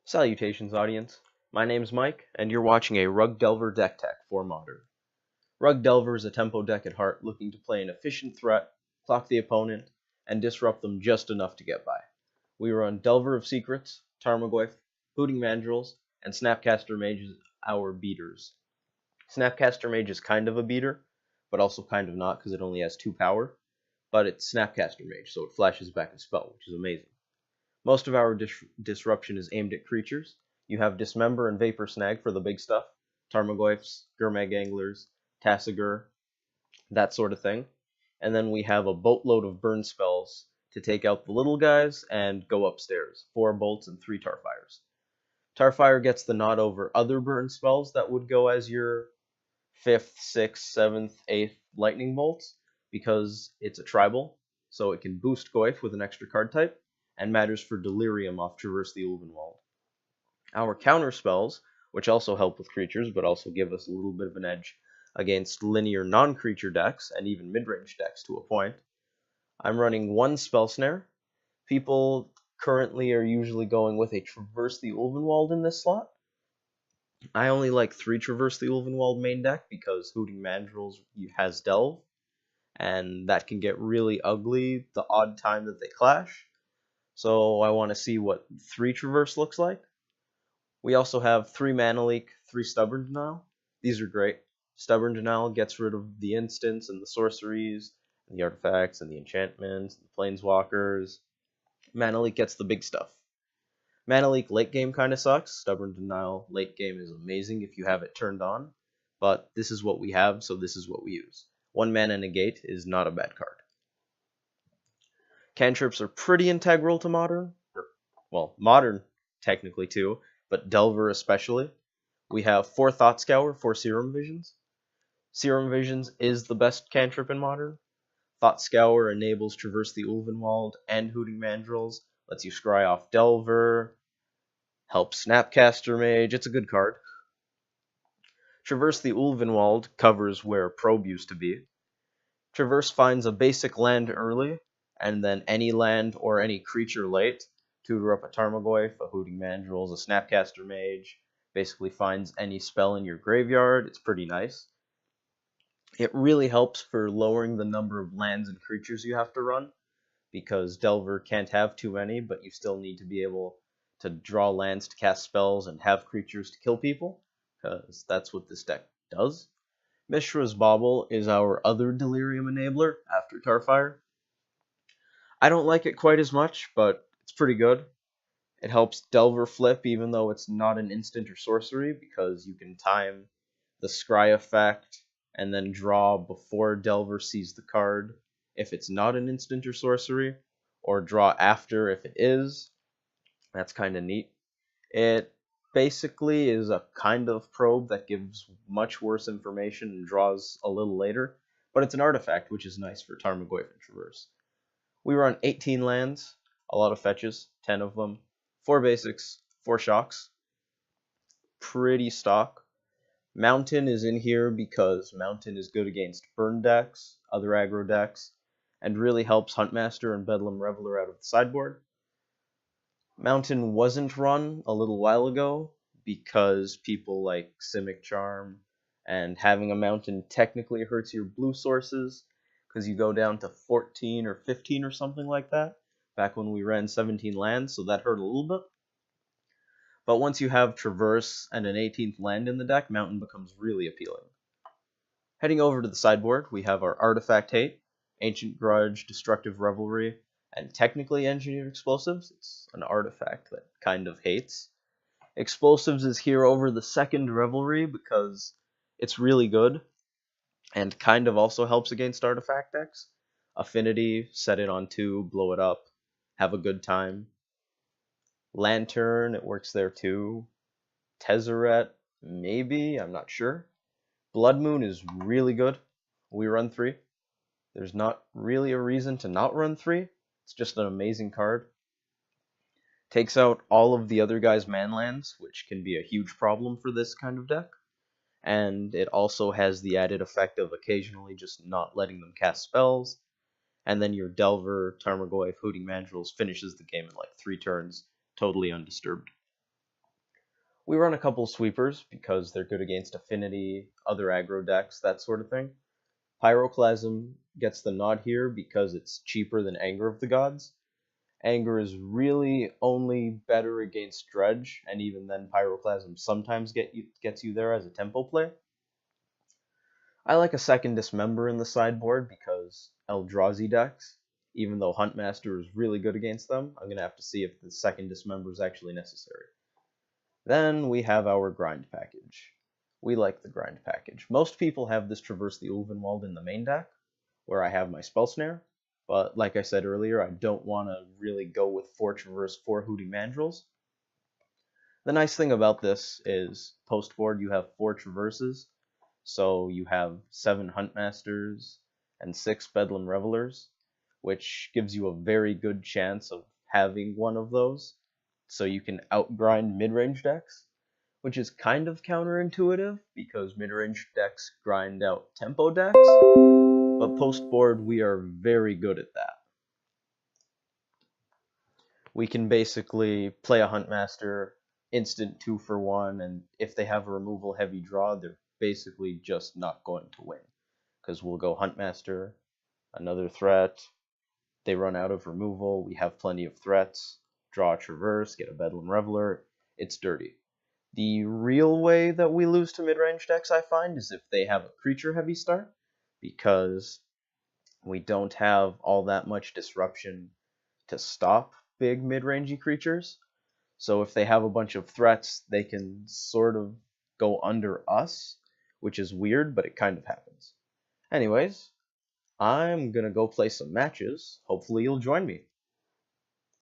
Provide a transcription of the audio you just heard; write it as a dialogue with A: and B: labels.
A: Salutations, audience. My name's Mike, and you're watching a Rug Delver deck tech for Modern. Rug Delver is a tempo deck at heart looking to play an efficient threat, clock the opponent, and disrupt them just enough to get by. We run Delver of Secrets, Tarmogoyf, Hooting Mandrills, and Snapcaster Mage as our beaters. Snapcaster Mage is kind of a beater, but also kind of not because it only has 2 power, but it's Snapcaster Mage, so it flashes back a spell, which is amazing. Most of our disruption is aimed at creatures. You have Dismember and Vapor Snag for the big stuff. Tarmogoyfs, Gurmag Anglers, Tassigur, that sort of thing. And then we have a boatload of burn spells to take out the little guys and go upstairs. 4 bolts and 3 Tarfires. Tarfire gets the nod over other burn spells that would go as your 5th, 6th, 7th, 8th lightning bolts because it's a tribal, so it can boost Goyf with an extra card type, and matters for Delirium off Traverse the Ulvenwald. Our counter spells, which also help with creatures, but also give us a little bit of an edge against linear non-creature decks, and even mid-range decks to a point. I'm running 1 Spell Snare. People currently are usually going with a Traverse the Ulvenwald in this slot. I only like 3 Traverse the Ulvenwald main deck because Hooting Mandrills has Delve, and that can get really ugly the odd time that they clash. So I want to see what 3 Traverse looks like. We also have 3 Mana Leak, 3 Stubborn Denial. These are great. Stubborn Denial gets rid of the instants and the sorceries, and the artifacts, and the enchantments, and the planeswalkers. Mana Leak gets the big stuff. Mana Leak late game kind of sucks. Stubborn Denial late game is amazing if you have it turned on. But this is what we have, so this is what we use. 1 Mana Negate is not a bad card. Cantrips are pretty integral to Modern. Well, Modern technically too, but Delver especially. We have 4 Thought Scour, 4 Serum Visions. Serum Visions is the best cantrip in Modern. Thought Scour enables Traverse the Ulvenwald and Hooting Mandrills, lets you scry off Delver, helps Snapcaster Mage, it's a good card. Traverse the Ulvenwald covers where Probe used to be. Traverse finds a basic land early, and then any land or any creature late. Tutor up a Tarmogoyf, a Hooting Mandrills, a Snapcaster Mage. Basically finds any spell in your graveyard. It's pretty nice. It really helps for lowering the number of lands and creatures you have to run, because Delver can't have too many, but you still need to be able to draw lands to cast spells and have creatures to kill people, because that's what this deck does. Mishra's Bauble is our other Delirium enabler after Tarfire. I don't like it quite as much, but it's pretty good. It helps Delver flip even though it's not an instant or sorcery, because you can time the scry effect and then draw before Delver sees the card if it's not an instant or sorcery, or draw after if it is. That's kind of neat. It basically is a kind of probe that gives much worse information and draws a little later, but it's an artifact, which is nice for Tarmogoyf and Traverse. We run 18 lands, a lot of fetches, 10 of them, 4 basics, 4 shocks. Pretty stock. Mountain is in here because Mountain is good against burn decks, other aggro decks, and really helps Huntmaster and Bedlam Reveler out of the sideboard. Mountain wasn't run a little while ago because people like Simic Charm, and having a Mountain technically hurts your blue sources because you go down to 14 or 15 or something like that, back when we ran 17 lands, so that hurt a little bit. But once you have Traverse and an 18th land in the deck, Mountain becomes really appealing. Heading over to the sideboard, we have our Artifact Hate, Ancient Grudge, Destructive Revelry, and technically Engineered Explosives. It's an artifact that kind of hates. Explosives is here over the 2nd Revelry because it's really good, and kind of also helps against artifact decks. Affinity, set it on 2, blow it up, have a good time. Lantern, it works there too. Tezzeret, maybe, I'm not sure. Blood Moon is really good. We run 3. There's not really a reason to not run 3. It's just an amazing card. Takes out all of the other guys' manlands, which can be a huge problem for this kind of deck. And it also has the added effect of occasionally just not letting them cast spells. And then your Delver, Tarmogoyf, Hooting Mandrills finishes the game in like 3 turns, totally undisturbed. We run a couple sweepers because they're good against affinity, other aggro decks, that sort of thing. Pyroclasm gets the nod here because it's cheaper than Anger of the Gods. Anger is really only better against Dredge, and even then Pyroclasm sometimes gets you there as a tempo play. I like a second Dismember in the sideboard because Eldrazi decks, even though Huntmaster is really good against them, I'm going to have to see if the second Dismember is actually necessary. Then we have our grind package. We like the grind package. Most people have this Traverse the Ulvenwald in the main deck, where I have my Spell Snare, but like I said earlier, I don't want to really go with 4 Traverse, 4 Hooty Mandrills. The nice thing about this is, post-board you have 4 Traverses, so you have 7 Huntmasters and 6 Bedlam Revelers, which gives you a very good chance of having one of those, so you can outgrind mid-range decks, which is kind of counterintuitive because mid-range decks grind out tempo decks, but post-board we are very good at that. We can basically play a Huntmaster, instant 2 for 1, and if they have a removal heavy draw, they're basically just not going to win, because we'll go Huntmaster, another threat, they run out of removal, we have plenty of threats, draw a Traverse, get a Bedlam Reveler, it's dirty. The real way that we lose to mid-range decks, I find, is if they have a creature-heavy start, because we don't have all that much disruption to stop big mid-rangey creatures. So if they have a bunch of threats, they can sort of go under us, which is weird, but it kind of happens. Anyways, I'm gonna go play some matches. Hopefully you'll join me.